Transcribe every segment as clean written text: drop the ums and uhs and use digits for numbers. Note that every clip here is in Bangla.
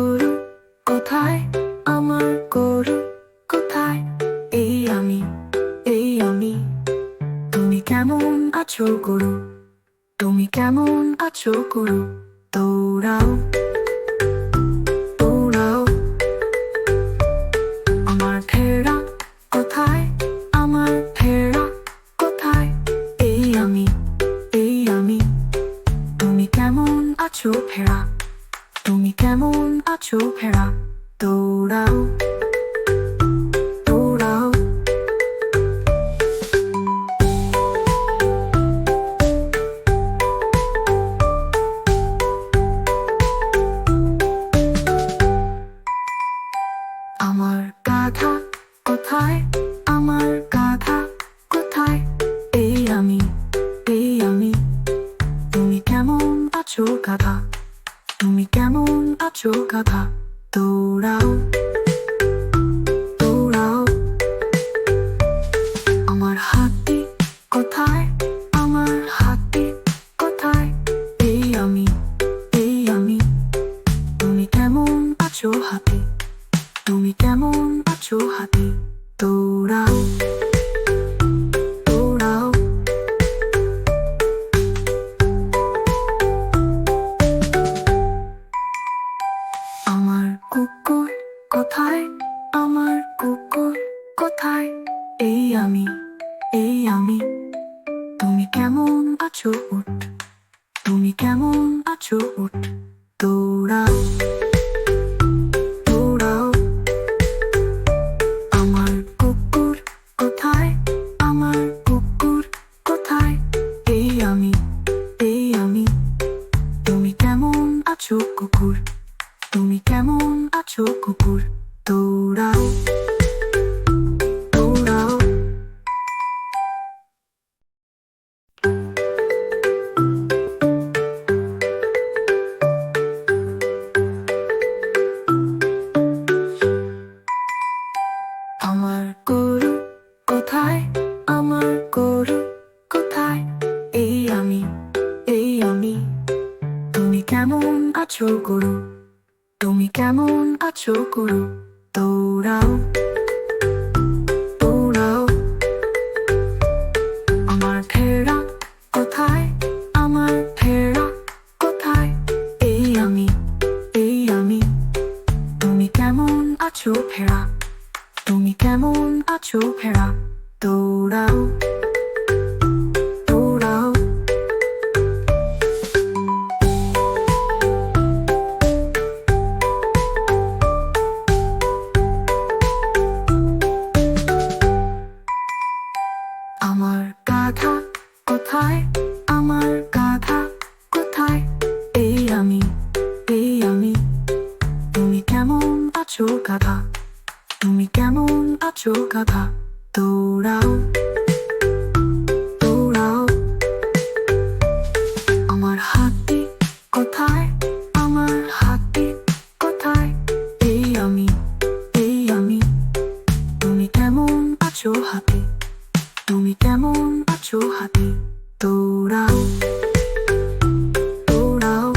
গরু কোথায়, আমার গরু কোথায়? এই আমি, এই আমি। তুমি কেমন আছো গরু, তুমি কেমন আছো গরু? দৌড়াও দৌড়াও। আমার ভেড়া কোথায়, আমার ভেড়া কোথায়? এই আমি, এই আমি। তুমি কেমন আছো ভেড়া, তুমি কেমন আছো ভেড়া? দৌড়াও দৌড়াও। আমার গাধা কোথায়, আমার গাধা কোথায়? এই আমি, এই আমি। তুমি কেমন আছো গাধা, তুমি কেমন আছো গাধা? দৌড়াও দৌড়াও। আমার হাতি কোথায়, আমার হাতি কোথায়? এই আমি, এই আমি। তুমি কেমন আছো হাতি, তুমি কেমন আছো হাতি? দৌড়াও দৌড়াও। আমার কুকুর কোথায়, আমার কুকুর কোথায়? এই আমি, এই আমি। তুমি কেমন আছো উট, তুমি কেমন আছো উট? দৌড়াও দৌড়াও। আমার কুকুর কোথায়, আমার কুকুর কোথায়? এই আমি, এই আমি। তুমি কেমন আছো কুকুর, তুমি কেমন আছো কুকুর? দৌড়াও দৌড়াও। আমার গরু কোথায়, আমার গরু কোথায়? এই আমি, এই আমি। তুমি কেমন আছো গরু, তুমি কেমন আছো গরু? দৌড়াও দৌড়াও। আমার ভেড়া কোথায়, আমার ভেড়া কোথায়? এই আমি, এই আমি। তুমি কেমন আছো ভেড়া, তুমি কেমন আছো ভেড়া? দৌড়াও দৌড়াও। আমার গাধা কোথায়, আমার গাধা কোথায়? এই আমি, এই আমি। তুমি কেমন আছো গাধা, তুমি কেমন আছো গাধা? দৌড়াও দৌড়াও। আমার হাতি কোথায়, আমার হাতি কোথায়? এই আমি, এই আমি। তুমি কেমন আছো হাতি, তুমি কেমন আছো হাতি? দৌড়াও দৌড়াও।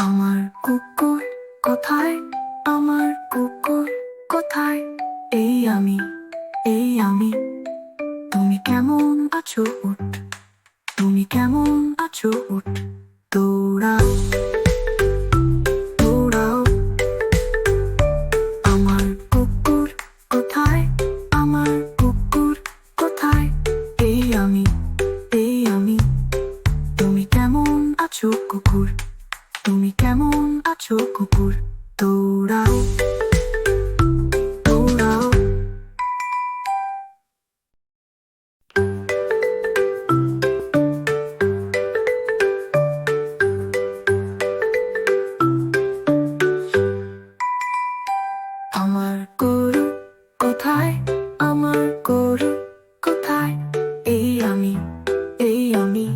আমার কুকুর কোথায়, আমার কুকুর কোথায়? এই আমি, এই আমি। তুমি কেমন আছো উট, তুমি কেমন আছো উট? দৌড়াও দৌড়াও। আমার কুকুর কোথায়, আমার কুকুর কোথায়? এই আমি, এই আমি। তুমি কেমন আছো কুকুর, তুমি কেমন আছো কুকুর? দৌড়াও দৌড়াও। আমার গরু কোথায়, আমার গরু কোথায়? এই আমি, এই আমি।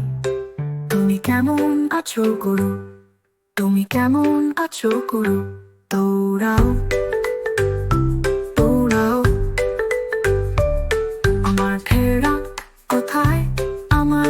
তুমি কেমন আছো গরু, তুমি কেমন আছো গরু? দৌড়াও দৌড়াও। আমার ভেড়া কোথায়, আমার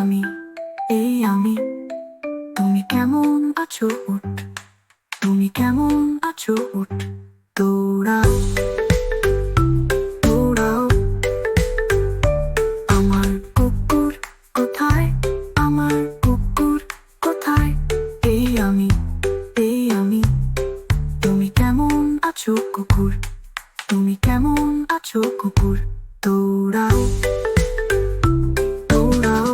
আমি, এই আমি। তুমি কেমন আছো উঠ, তুমি কেমন আছো উঠ, দৌড়াও দৌড়াও। আমার কুকুর কোথায়, আমার কুকুর কোথায়, এই আমি, এই আমি। তুমি কেমন আছো কুকুর, তুমি কেমন আছো কুকুর, দৌড়াও দৌড়াও।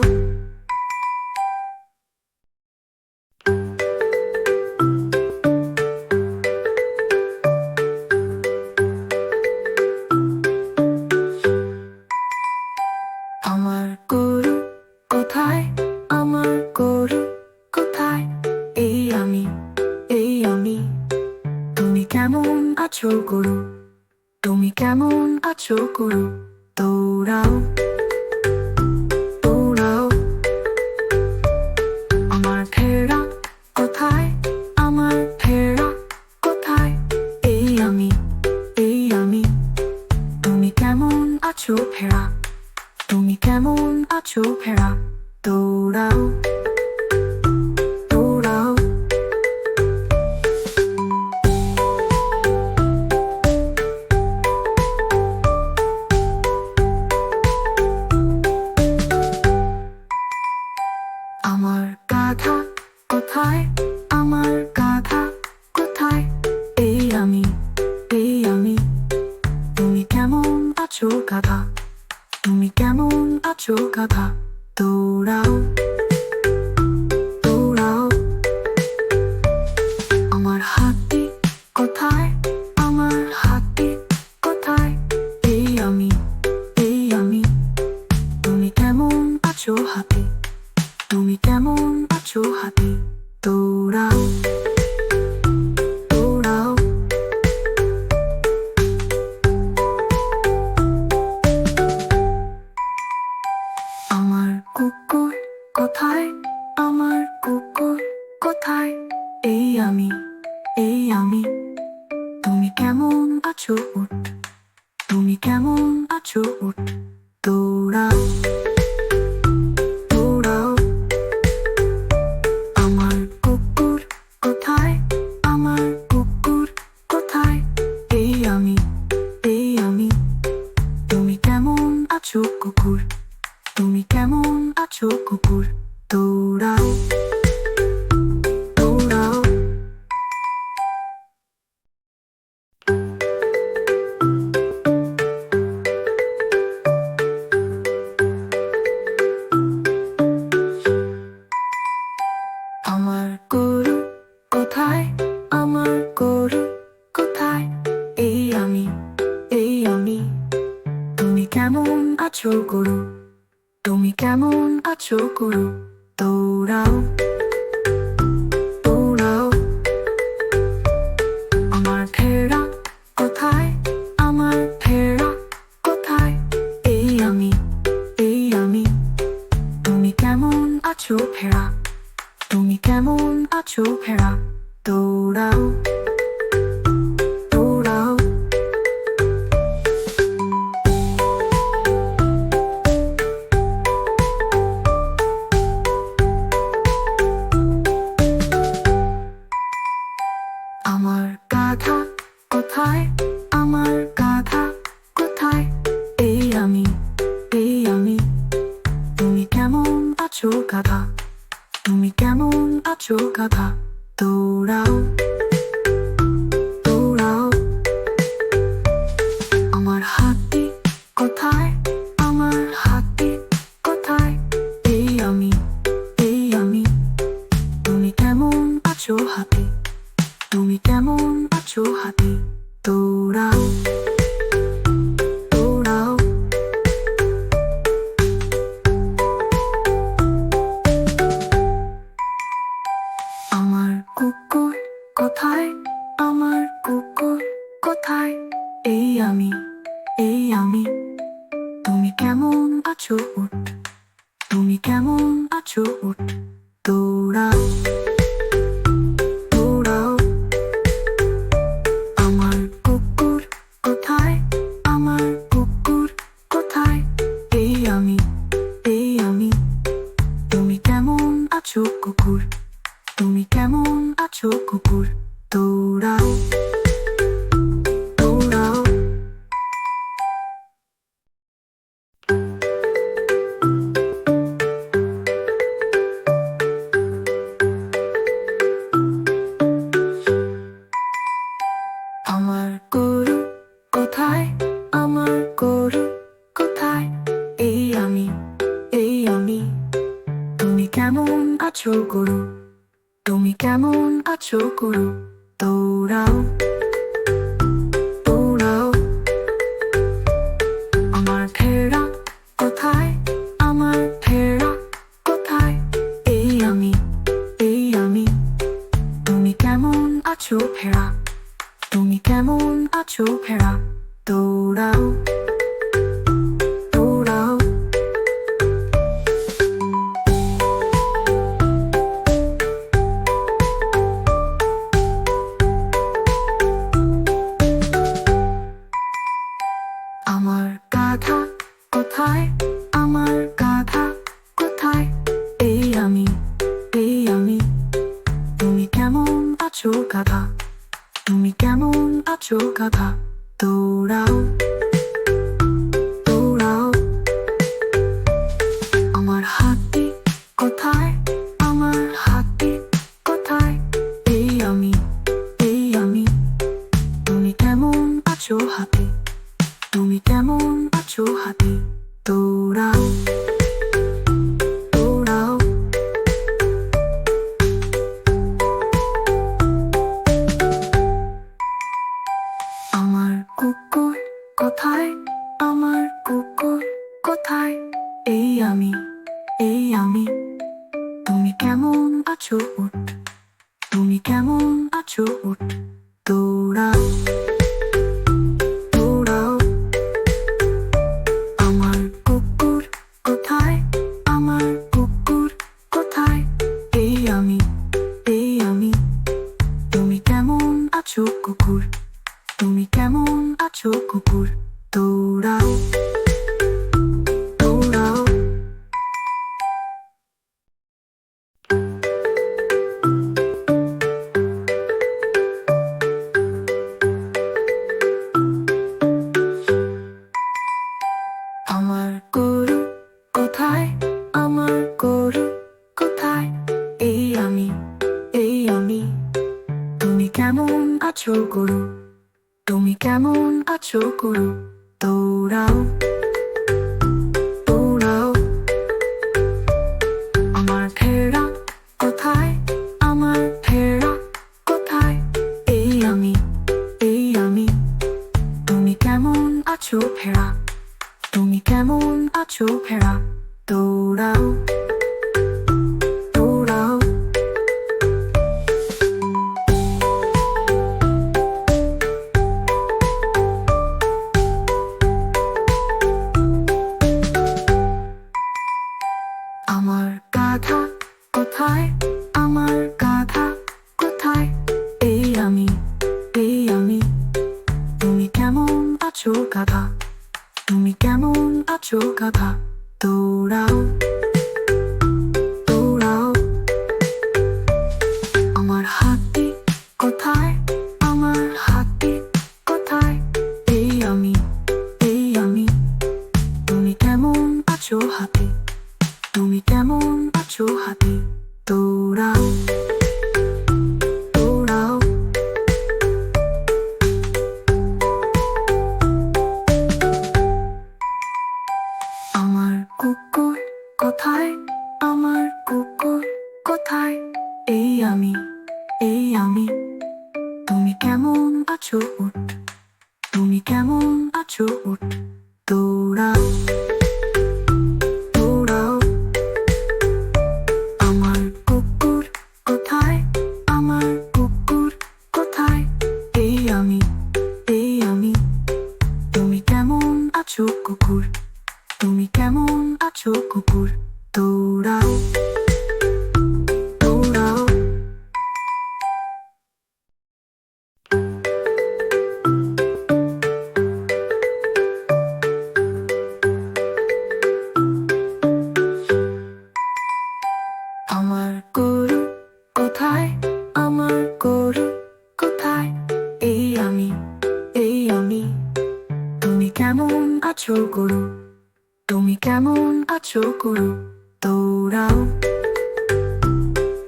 আমার গরু কোথায়, আমার গরু কোথায়, এই আমি, এই আমি। তুমি কেমন আছো গরু, তুমি কেমন আছো গরু, দৌড়াও দৌড়াও। আমার ভেড়া কোথায়, আমার ভেড়া কোথায়, এই আমি, এই আমি। তুমি কেমন আছো ভেড়া, তুমি কেমন আছো ভেড়া, দৌড়াও দৌড়াও। আমার গাধা কোথায়, আমার গাধা কোথায়, এই আমি, এই আমি। তুমি কেমন আছো গাধা, তুমি কেমন আছো গাধা, দৌড়াও দৌড়াও। আমার হাতি কোথায়, আমার হাতি কোথায়, এই আমি, এই আমি। তুমি কেমন আছো হাতি, তুমি কেমন আছো হাতি, দৌড়াও দৌড়াও। আমার কুকুর কোথায়, আমার কুকুর কোথায়, এই আমি, এই আমি। তুমি কেমন আছো উঠ, তুমি কেমন আছো উঠ, দৌড়াও দৌড়াও। আমার কুকুর কোথায়, আমার কুকুর কোথায়, এই আমি, এই আমি। তুমি কেমন আছো কুকুর, তুমি কেমন আছো কুকুর, দৌড়াও দৌড়াও। আমার গরু কোথায়, আমার গরু কোথায়, এই আমি, এই আমি। তুমি কেমন আছো গরু, তুমি কেমন আছো গরু, দৌড়াও দৌড়াও। আমার ভেড়া কোথায়, আমার ভেড়া কোথায়, এই আমি, এই আমি। তুমি কেমন আছো ভেড়া, তুমি কেমন আছো ভেড়া, দৌড়াও দৌড়াও। আমার গাধা কোথায়, আমার গাধা কোথায়, এই আমি, এই আমি। তুমি কেমন আছো গাধা, তুমি কেমন আছো গাধা, দৌড়াও দৌড়াও। আমার হাতি কোথায়, আমার হাতি কোথায়, এই আমি, এই আমি। তুমি কেমন আছো হাতি, তুমি কেমন আছো হাতি, দৌড়াও দৌড়াও। আমার কুকুর কোথায়, আমার কুকুর কোথায়, এই আমি, এই আমি। তুমি কেমন আছো উঠ, তুমি কেমন আছো উঠ, দৌড়াও দৌড়াও। আমার কুকুর কোথায়, আমার কুকুর কোথায়, এই আমি, এই আমি। আছো কুকুর তুমি কেমন আছো কুকুর দৌড়াও দৌড়াও আমার গরু কোথায় আমার গরু কোথায় এই আমি তুমি কেমন আছো গরু তুমি কেমন আছো গরু দৌড়াও দৌড়াও আমার ভেড়া কোথায় আমার ভেড়া কোথায় এই আমি তুমি কেমন আছো ভেড়া তুমি কেমন আছো ভেড়া দৌড়াও দৌড়াও আমার গাধা কোথায় আমার গাধা কোথায় এই আমি তুমি কেমন আছো গাধা তুমি কেমন আছো গাধা দৌড়াও দৌড়াও আমার হাতি কোথায় আমার হাতি কোথায় এই আমি তুমি কেমন আছো হাতি তুমি কেমন আছো হাতি দৌড়াও দৌড়াও আমার কুকুর কোথায় আমার কুকুর কোথায় এই আমি তুমি কেমন আছো উঠ তুমি কেমন আছো উঠ দৌড়াও দৌড়াও আমার কুকুর কোথায় আমার কুকুর কোথায় এই আমি তুমি কেমন আছো কুকুর তুমি কেমন আছো কুকুর দৌড়াও দৌড়াও আমার গরু কোথায় আমার গরু কোথায় এই আমি তুমি কেমন আছো গরু তুমি কেমন আছো গরু দৌড়াও দৌড়াও আমার ভেড়া কোথায় আমার ভেড়া কোথায় এই আমি তুমি কেমন আছো ভেড়া তুমি কেমন আছো ভেড়া দৌড়াও দৌড়াও আমার গাধা কোথায় আমার গাধা কোথায় এই আমি তুমি কেমন আছো গাধা তুমি কেমন আছো গাধা দৌড়াও দৌড়াও আমার হাতি কোথায় আমার হাতি কোথায় এই আমি তুমি কেমন আছো হাতি তুমি কেমন আছো হাতি দৌড়াও দৌড়াও আমার কুকুর কোথায় আমার কুকুর কোথায় এই আমি তুমি কেমন আছো উঠ তুমি কেমন আছো উঠ দৌড়াও দৌড়াও আমার কুকুর কোথায় আমার কুকুর কোথায় এই আমি তুমি কেমন আছো কুকুর তুমি কেমন আছো কুকুর দৌড়াও দৌড়াও আমার গরু কোথায়, আমার গরু কোথায়? এই আমি, এই আমি। তুমি কেমন আছো গরু, তুমি কেমন আছো গরু? দৌড়াও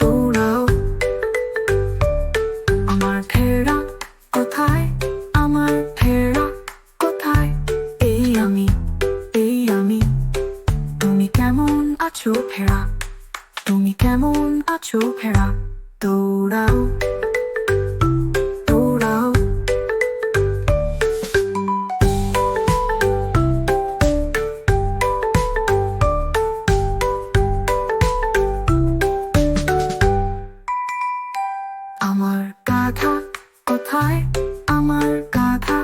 দৌড়াও। আমার ভেড়া কোথায়, আমার ভেড়া কোথায়? এই আমি, এই আমি। তুমি কেমন আছো ভেড়া, তুমি কেমন আছো ভেড়া? দৌড়াও দৌড়াও। আমার গাধা কোথায়, আমার গাধা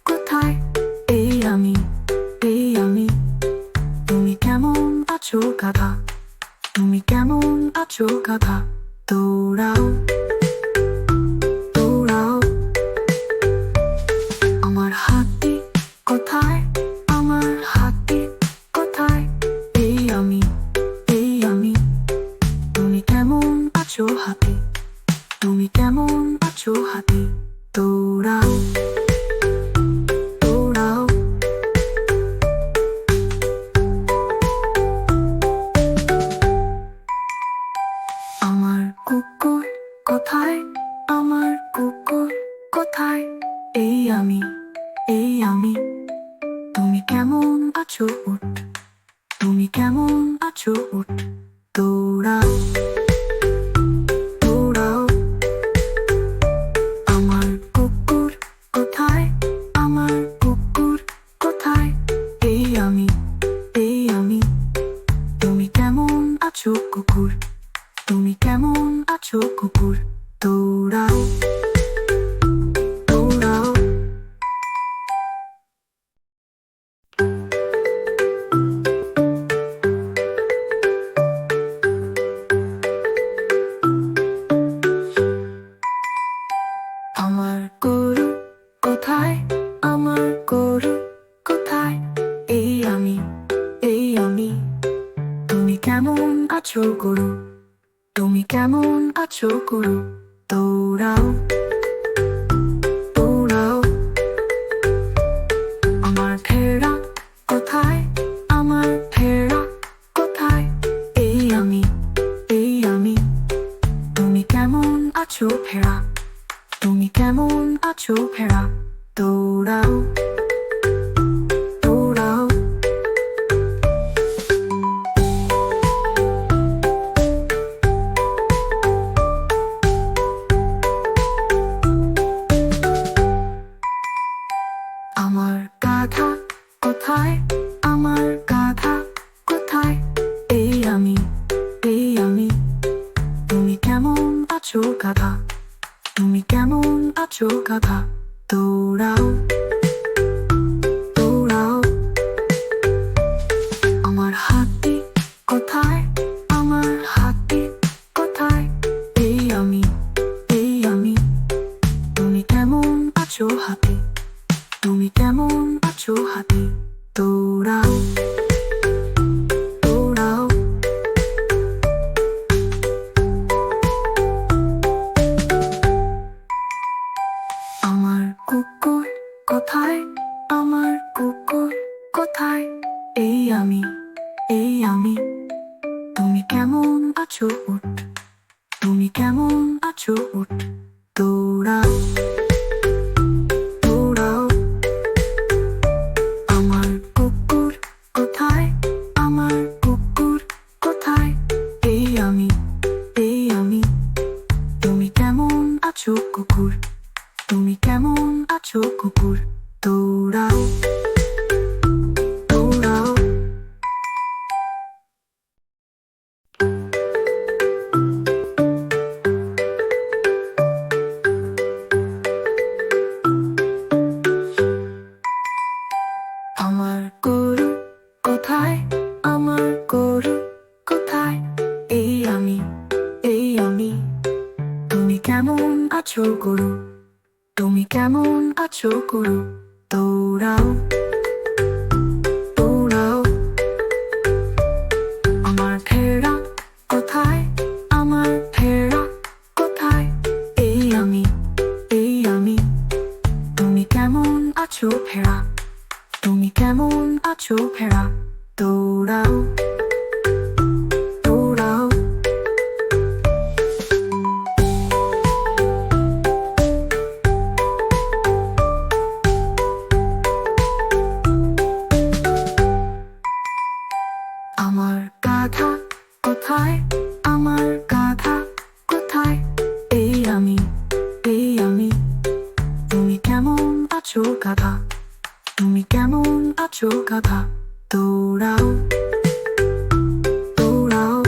কোথায়? এই আমি, এই আমি। তুমি কেমন আছো গাধা, তুমি কেমন আছো গাধা? দৌড়াও দৌড়াও। আমার হাতি কোথায়, আমার হাতি কোথায়? এই আমি, এই আমি। তুমি কেমন আছো হাতি, তুমি কেমন আছো হাতি? দৌড়াও দৌড়াও। আমার কুকুর কোথায়, আমার কুকুর কোথায়? এই আমি, এই আমি। তুমি কেমন আছো উট, তুমি কেমন আছো উট? দৌড়াও দৌড়াও। আমার কুকুর কোথায়, আমার কুকুর কোথায়? এই আমি, এই আমি। তুমি কেমন আছো কুকুর, তুমি কেমন আছো কুকুর? দৌড়াও দৌড়াও। আমার গরু কোথায়, আমার গরু কোথায়? এই আমি, এই আমি। তুমি কেমন আছো গরু, তুমি কেমন আছো গরু? দৌড়াও দৌড়াও। আমার ভেড়া কোথায়, আমার ভেড়া কোথায়? এই আমি, এই আমি। তুমি কেমন আছো ভেড়া, তুমি কেমন আছো ভেড়া? দৌড়াও দৌড়াও। আমার গাধা কোথায়, আমার গাধা কোথায়? এই আমি, এই আমি। তুমি কেমন আছো গাধা, তুমি কেমন আছো গাধা? দৌড়াও দৌড়াও। আমার হাতি কোথায়, আমার হাতি কোথায়? এই আমি, এই আমি। তুমি কেমন আছো হাতি, তুমি কেমন আছো হাতি? দৌড়াও দৌড়াও। আমার কুকুর কোথায়, আমার কুকুর কোথায়? এই আমি, এই আমি। তুমি কেমন আছো উট, তুমি কেমন আছো উট? দৌড়াও দৌড়াও। আমার কুকুর কোথায়, আমার কুকুর কোথায়? এই আমি, এই আমি। তুমি কেমন আছো কুকুর, তুমি কেমন আছো কুকুর? দৌড়াও দৌড়াও। আমার গরু কোথায়, আমার গরু কোথায়? এই আমি, এই আমি। তুমি কেমন আছো গরু, তুমি কেমন আছো গরু? দৌড়াও দৌড়াও। আমার ভেড়া কোথায়, বাধা দৌড়াও দৌড়াও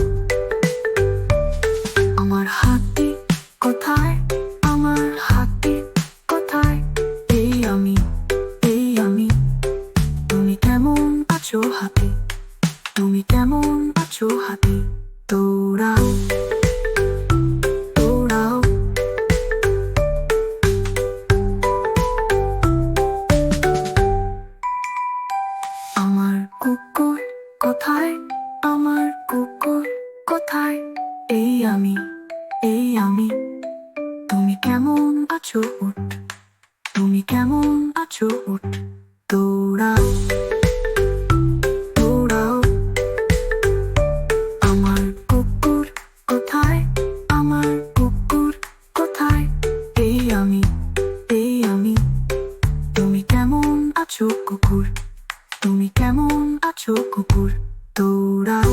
আমার হাতি কোথায় আমার হাতি কোথায় এই আমি তুমি কেমন আছো হাতি তুমি কেমন আছো হাতি দৌড়াও দৌড়াও আমার কুকুর কোথায় আমার কুকুর কোথায় এই আমি তুমি কেমন আছো উঠ তুমি কেমন আছো উঠ দৌড়াও দৌড়াও আমার কুকুর কোথায় আমার কুকুর কোথায় এই আমি তুমি কেমন আছো কুকুর তুমি কেমন আছো কুকুর দৌড়াও